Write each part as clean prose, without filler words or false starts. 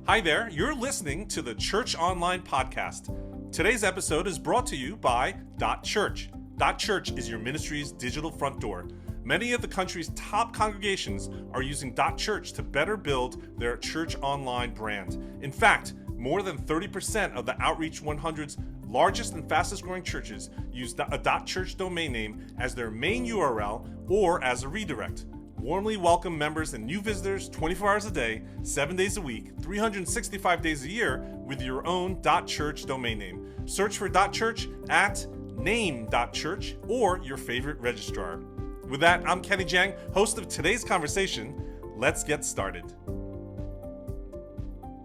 Hi there, you're listening to the Church Online podcast. Today's episode is brought to you by .Church. .Church is your ministry's digital front door. Many of the country's top congregations are using .Church to better build their Church Online brand. In fact, more than 30% of the Outreach 100's largest and fastest growing churches use a .Church domain name as their main URL or as a redirect. Warmly welcome members and new visitors 24 hours a day, 7 days a week, 365 days a year with your own .church domain name. Search for .church at name.church or your favorite registrar. With that, I'm Kenny Jang, host of today's conversation. Let's get started.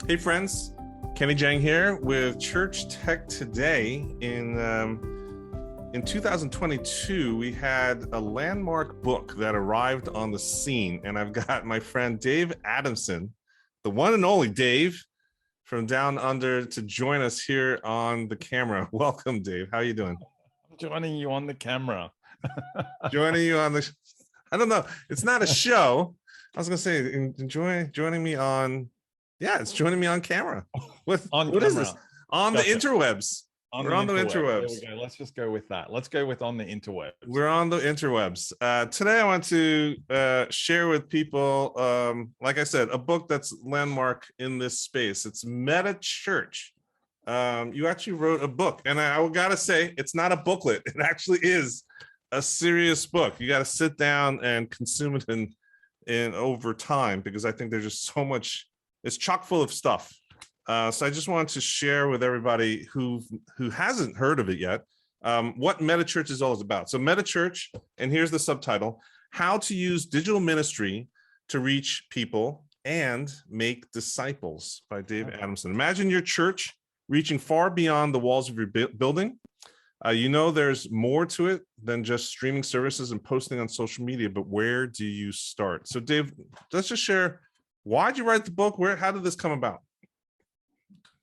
Hey friends, Kenny Jang here with Church Tech Today. In 2022, we had a landmark book that arrived on the scene, and I've got my friend Dave Adamson, the one and only Dave from Down Under, to join us here on the camera. Welcome, Dave. How are you doing? I'm joining you on the camera. Joining you on the, I don't know. It's not a show. I was going to say, joining me on, it's joining me on camera. What is this? On the interwebs. We're on the interwebs. There we go. Let's just go with that. Let's go with on the interwebs. We're on the interwebs. Today, I want to share with people, like I said, a book that's landmark in this space. It's MetaChurch. You actually wrote a book, and I gotta say, it's not a booklet. It actually is a serious book. You got to sit down and consume it in over time, because I think there's just so much. It's chock full of stuff. So I just wanted to share with everybody who hasn't heard of it yet, what MetaChurch is all about. So MetaChurch, and here's the subtitle: How to Use Digital Ministry to Reach People and Make Disciples, by Dave Adamson. Imagine your church reaching far beyond the walls of your building. There's more to it than just streaming services and posting on social media, but where do you start? So Dave, let's just share, why'd you write the book? How did this come about?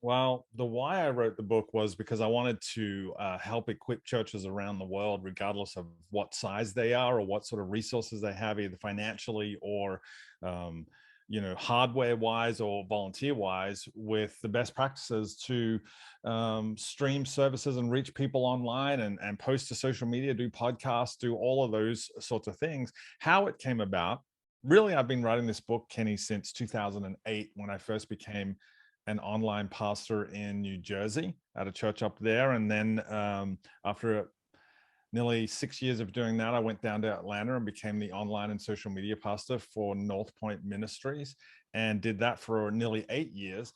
Well, the why I wrote the book was because I wanted to help equip churches around the world, regardless of what size they are or what sort of resources they have, either financially or hardware-wise or volunteer-wise, with the best practices to stream services and reach people online and post to social media, do podcasts, do all of those sorts of things. How it came about, really, I've been writing this book, Kenny, since 2008, when I first became an online pastor in New Jersey at a church up there. And then after nearly 6 years of doing that, I went down to Atlanta and became the online and social media pastor for North Point Ministries, and did that for nearly 8 years.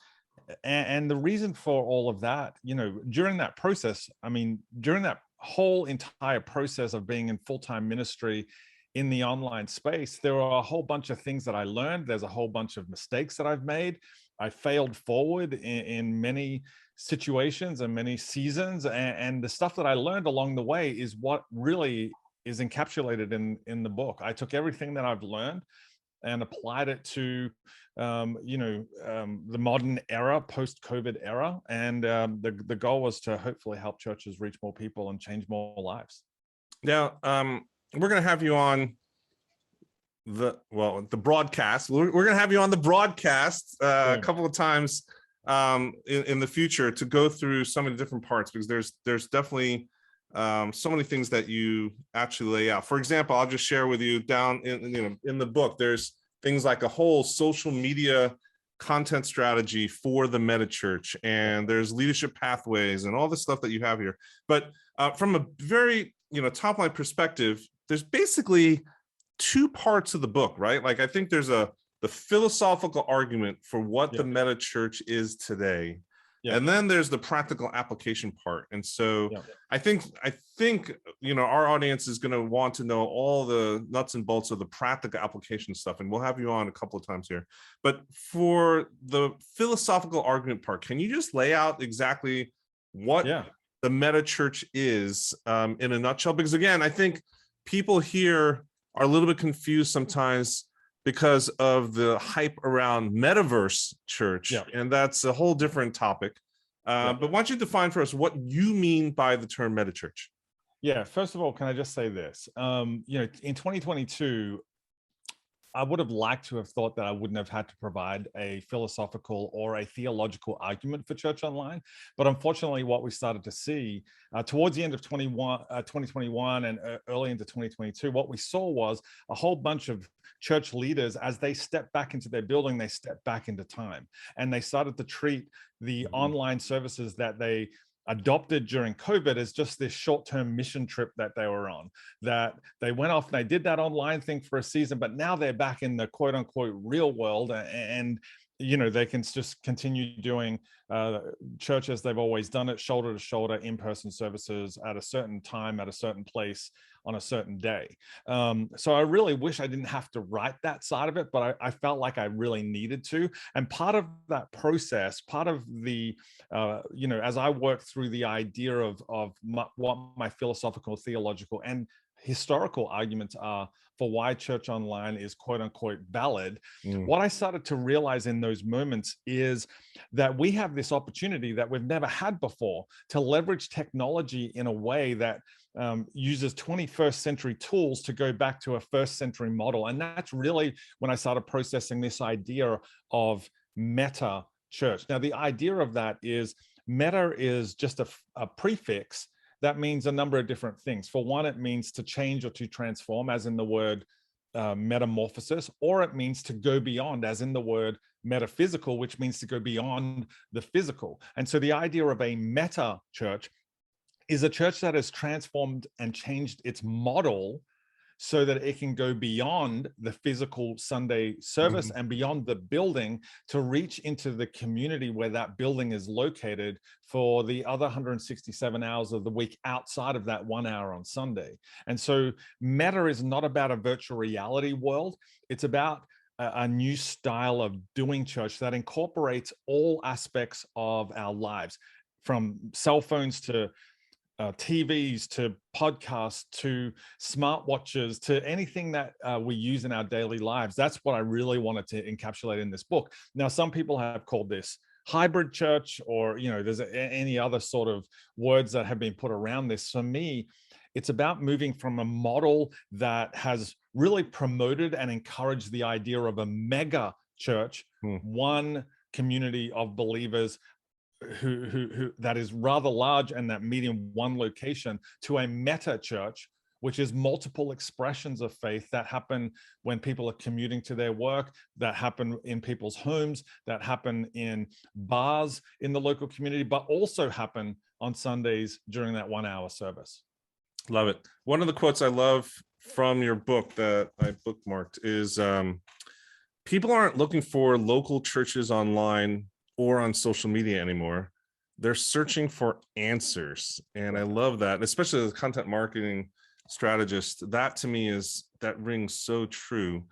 And the reason for all of that, during that process, during that whole entire process of being in full-time ministry in the online space, there were a whole bunch of things that I learned. There's a whole bunch of mistakes that I've made. I failed forward in many situations and many seasons. And the stuff that I learned along the way is what really is encapsulated in the book. I took everything that I've learned and applied it to, the modern era, post-COVID era. And the goal was to hopefully help churches reach more people and change more lives. Now, we're going to have you on the broadcast. We're going to have you on the broadcast a couple of times in the future to go through some of the different parts, because there's definitely so many things that you actually lay out. For example, I'll just share with you down in the book, there's things like a whole social media content strategy for the MetaChurch, and there's leadership pathways and all the stuff that you have here. But from a very top line perspective, there's basically two parts of the book, right? Like, I think there's the philosophical argument for what the MetaChurch is today. And then there's the practical application part. And so I think our audience is going to want to know all the nuts and bolts of the practical application stuff. And we'll have you on a couple of times here. But for the philosophical argument part, can you just lay out exactly what the MetaChurch is in a nutshell? Because again, I think people here are a little bit confused sometimes because of the hype around metaverse church, and that's a whole different topic. But why don't you define for us what you mean by the term MetaChurch? Yeah, first of all, can I just say this? In 2022, I would have liked to have thought that I wouldn't have had to provide a philosophical or a theological argument for church online. But unfortunately, what we started to see towards the end of 2021 and early into 2022, what we saw was a whole bunch of church leaders, as they stepped back into their building, they stepped back into time. And they started to treat the online services that they adopted during COVID as just this short-term mission trip that they were on, that they went off and they did that online thing for a season, but now they're back in the quote unquote real world, and they can just continue doing church as they've always done it, shoulder to shoulder, in-person services at a certain time, at a certain place, on a certain day. So I really wish I didn't have to write that side of it, but I felt like I really needed to. And part of that process, part of the, as I worked through the idea of what my philosophical, theological, and historical arguments are for why church online is quote unquote valid, what I started to realize in those moments is that we have this opportunity that we've never had before to leverage technology in a way that uses 21st century tools to go back to a first century model. And that's really when I started processing this idea of meta church. Now, the idea of that is meta is just a prefix that means a number of different things. For one, it means to change or to transform, as in the word metamorphosis, or it means to go beyond, as in the word metaphysical, which means to go beyond the physical. And so the idea of a meta church is a church that has transformed and changed its model so that it can go beyond the physical Sunday service and beyond the building to reach into the community where that building is located for the other 167 hours of the week outside of that 1 hour on Sunday. And so Meta is not about a virtual reality world. It's about a new style of doing church that incorporates all aspects of our lives, from cell phones to TVs to podcasts to smartwatches to anything that we use in our daily lives. That's what I really wanted to encapsulate in this book. Now, some people have called this hybrid church, or there's any other sort of words that have been put around this. For me, it's about moving from a model that has really promoted and encouraged the idea of a mega church, one community of believers who that is rather large and that meet in one location, to a meta church, which is multiple expressions of faith that happen when people are commuting to their work, that happen in people's homes, that happen in bars in the local community, but also happen on Sundays during that 1 hour service. Love it. One of the quotes I love from your book that I bookmarked is people aren't looking for local churches online or on social media anymore. They're searching for answers. And I love that, especially as a content marketing strategist. That to me that rings so true.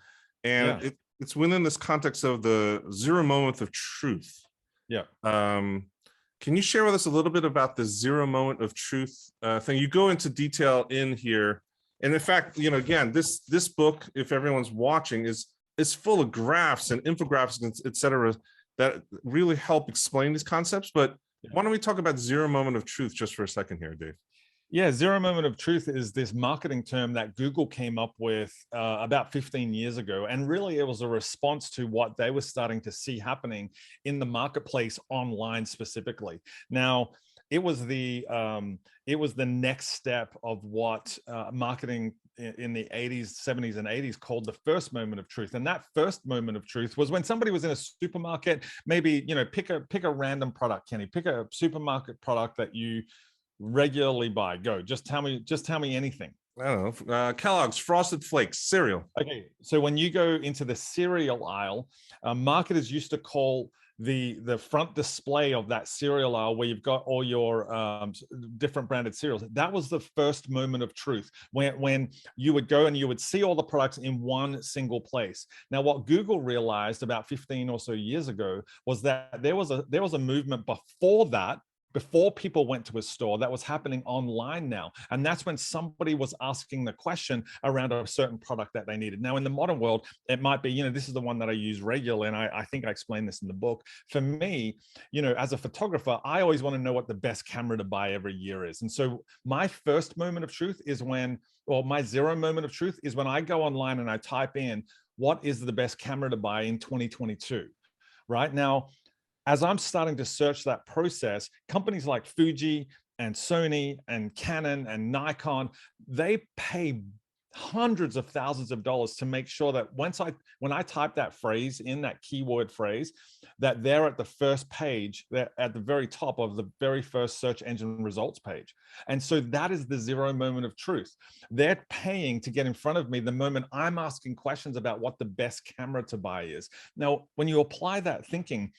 And it's within this context of the 0 moment of truth. Yeah. Can you share with us a little bit about the 0 moment of truth thing? You go into detail in here. And in fact, again, this book, if everyone's watching, is full of graphs and infographics, et cetera, that really help explain these concepts. But why don't we talk about 0 moment of truth just for a second here, Dave? Yeah, 0 moment of truth is this marketing term that Google came up with about 15 years ago. And really it was a response to what they were starting to see happening in the marketplace online specifically. Now, it was the next step of what marketing in the 80s, 70s, and 80s called the first moment of truth. And that first moment of truth was when somebody was in a supermarket, maybe, pick a random product, Kenny, pick a supermarket product that you regularly buy. Go, just tell me anything. I don't know, Kellogg's Frosted Flakes cereal. Okay, so when you go into the cereal aisle, marketers used to call the front display of that cereal aisle, where you've got all your different branded cereals, that was the first moment of truth, when you would go and you would see all the products in one single place. Now, what Google realized about 15 or so years ago was that there was a movement before that, before people went to a store, that was happening online now. And that's when somebody was asking the question around a certain product that they needed. Now, in the modern world, it might be, this is the one that I use regularly. And I think I explained this in the book. For me, as a photographer, I always want to know what the best camera to buy every year is. And so my first moment of truth is my 0 moment of truth is when I go online and I type in, what is the best camera to buy in 2022? Right now, as I'm starting to search that process, companies like Fuji and Sony and Canon and Nikon, they pay hundreds of thousands of dollars to make sure that when I type that phrase in, that keyword phrase, that they're at the first page, they're at the very top of the very first search engine results page. And so that is the zero moment of truth. They're paying to get in front of me the moment I'm asking questions about what the best camera to buy is. Now, when you apply that thinking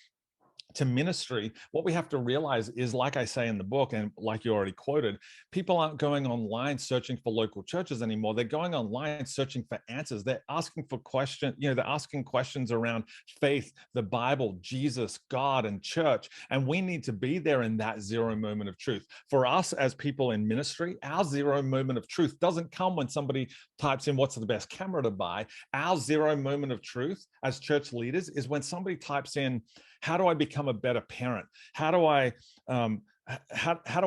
to ministry, what we have to realize is, like I say in the book, and like you already quoted, people aren't going online searching for local churches anymore. They're going online searching for answers. They're asking for questions, they're asking questions around faith, the Bible, Jesus, God, and church. And we need to be there in that zero moment of truth. For us as people in ministry, our zero moment of truth doesn't come when somebody types in what's the best camera to buy. Our zero moment of truth as church leaders is when somebody types in, how do I become a better parent? How do I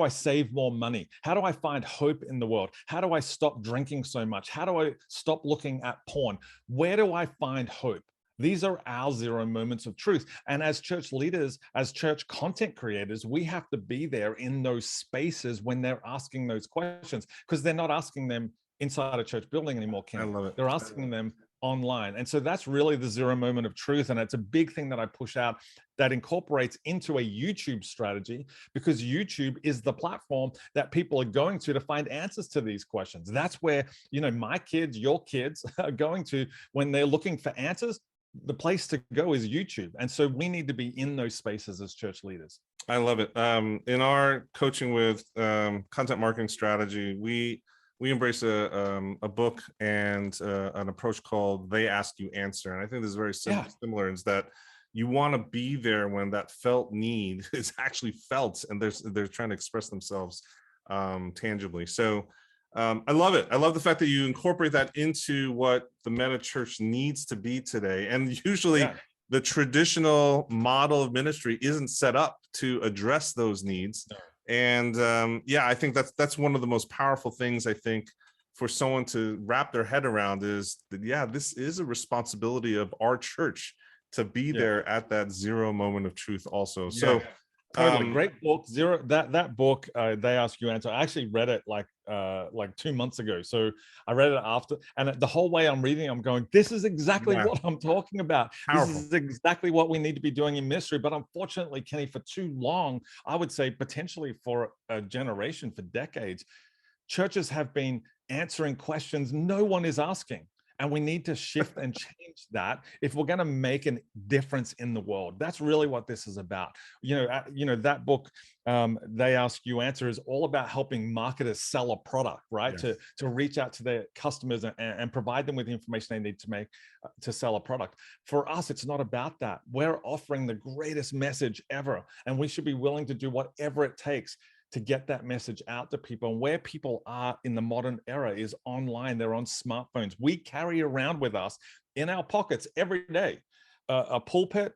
save more money? How do I find hope in the world? How do I stop drinking so much? How do I stop looking at porn? Where do I find hope? These are our zero moments of truth. And as church leaders, as church content creators, we have to be there in those spaces when they're asking those questions, because they're not asking them inside a church building anymore, Kenny. I love it. They're asking them online. And so that's really the zero moment of truth. And it's a big thing that I push out that incorporates into a YouTube strategy, because YouTube is the platform that people are going to find answers to these questions. That's where, my kids, your kids are going to when they're looking for answers. The place to go is YouTube. And so we need to be in those spaces as church leaders. I love it. In our coaching with content marketing strategy, we embrace a book and an approach called They Ask You Answer. And I think this is very similar, is that you want to be there when that felt need is actually felt, and they're trying to express themselves tangibly. So I love it. I love the fact that you incorporate that into what the MetaChurch needs to be today. And usually the traditional model of ministry isn't set up to address those needs. And I think that's one of the most powerful things, I think, for someone to wrap their head around, is that, this is a responsibility of our church to be there at that zero moment of truth also. So totally. Great book. That book, They Ask You Answer. I actually read it like 2 months ago. So I read it after, and the whole way I'm reading, I'm going, this is exactly what I'm talking about. Powerful. This is exactly what we need to be doing in ministry. But unfortunately, Kenny, for too long, I would say potentially for a generation, for decades, churches have been answering questions no one is asking. And we need to shift and change that if we're going to make a difference in the world. That's really what this is about. That book, They Ask You Answer, is all about helping marketers sell a product, right? Yes. To reach out to their customers and provide them with the information they need to sell a product. For us, it's not about that. We're offering the greatest message ever, and we should be willing to do whatever it takes to get that message out to people. And where people are in the modern era is online. They're on smartphones. We carry around with us in our pockets every day a pulpit,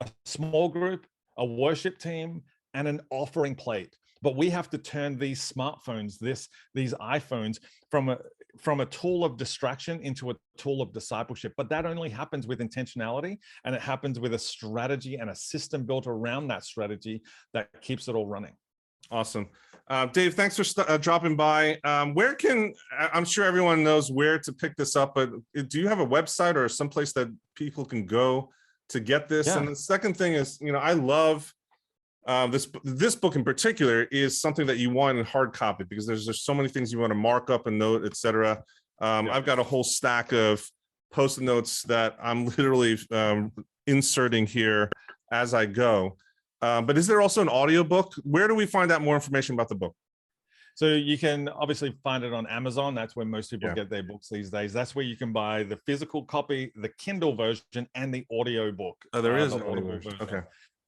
a small group, a worship team, and an offering plate. But we have to turn these smartphones, these iPhones, from a tool of distraction into a tool of discipleship. But that only happens with intentionality, and it happens with a strategy and a system built around that strategy that keeps it all running. Awesome. Dave, thanks for dropping by. I'm sure everyone knows where to pick this up, but do you have a website or someplace that people can go to get this? Yeah. And the second thing is, I love this book in particular is something that you want in hard copy, because there's so many things you want to mark up and note, etc. I've got a whole stack of Post-it notes that I'm literally inserting here as I go. But is there also an audiobook? Where do we find out more information about the book? So you can obviously find it on Amazon. That's where most people get their books these days. That's where you can buy the physical copy, the Kindle version, and the audio book. Oh, there is an audio version. Okay.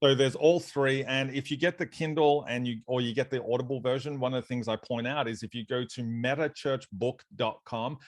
So there's all three, and if you get the Kindle or you get the Audible version, one of the things I point out is if you go to metachurchbook.com,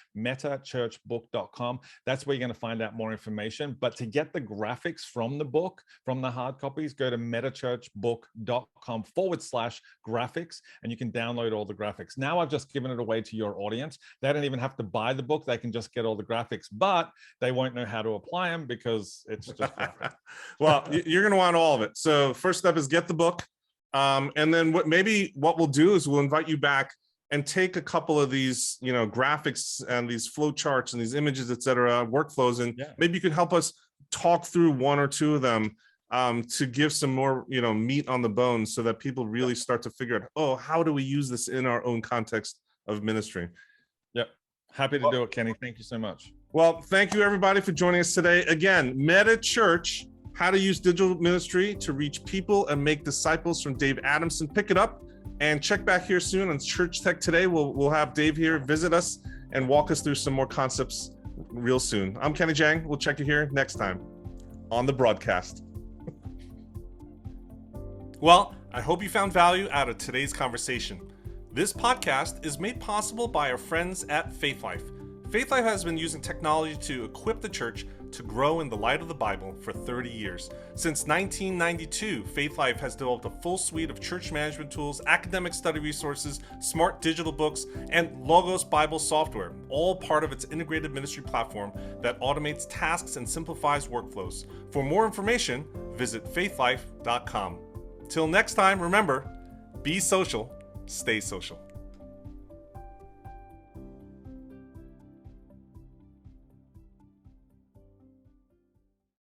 that's where you're going to find out more information. But to get the graphics from the book, from the hard copies, go to metachurchbook.com/graphics, and you can download all the graphics. Now I've just given it away to your audience. They don't even have to buy the book; they can just get all the graphics, but they won't know how to apply them because it's just graphics. Well, you're going to want all of it. So first step is get the book. And then what we'll do is we'll invite you back and take a couple of these, graphics and these flow charts and these images, et cetera, workflows. And maybe you could help us talk through one or two of them to give some more, meat on the bones so that people really start to figure out, oh, how do we use this in our own context of ministry? Yep. Happy to do it, Kenny. Thank you so much. Well, thank you everybody for joining us today. Again, MetaChurch, how to use digital ministry to reach people and make disciples, from Dave Adamson. Pick it up and check back here soon on Church Tech Today. We'll have Dave here visit us and walk us through some more concepts real soon. I'm Kenny Jang. We'll check you here next time on the broadcast. Well, I hope you found value out of today's conversation. This podcast is made possible by our friends at Faith Life. Faith Life has been using technology to equip the church to grow in the light of the Bible for 30 years. Since 1992, Faith Life has developed a full suite of church management tools, academic study resources, smart digital books, and Logos Bible software, all part of its integrated ministry platform that automates tasks and simplifies workflows. For more information, visit faithlife.com. Till next time, remember, be social, stay social.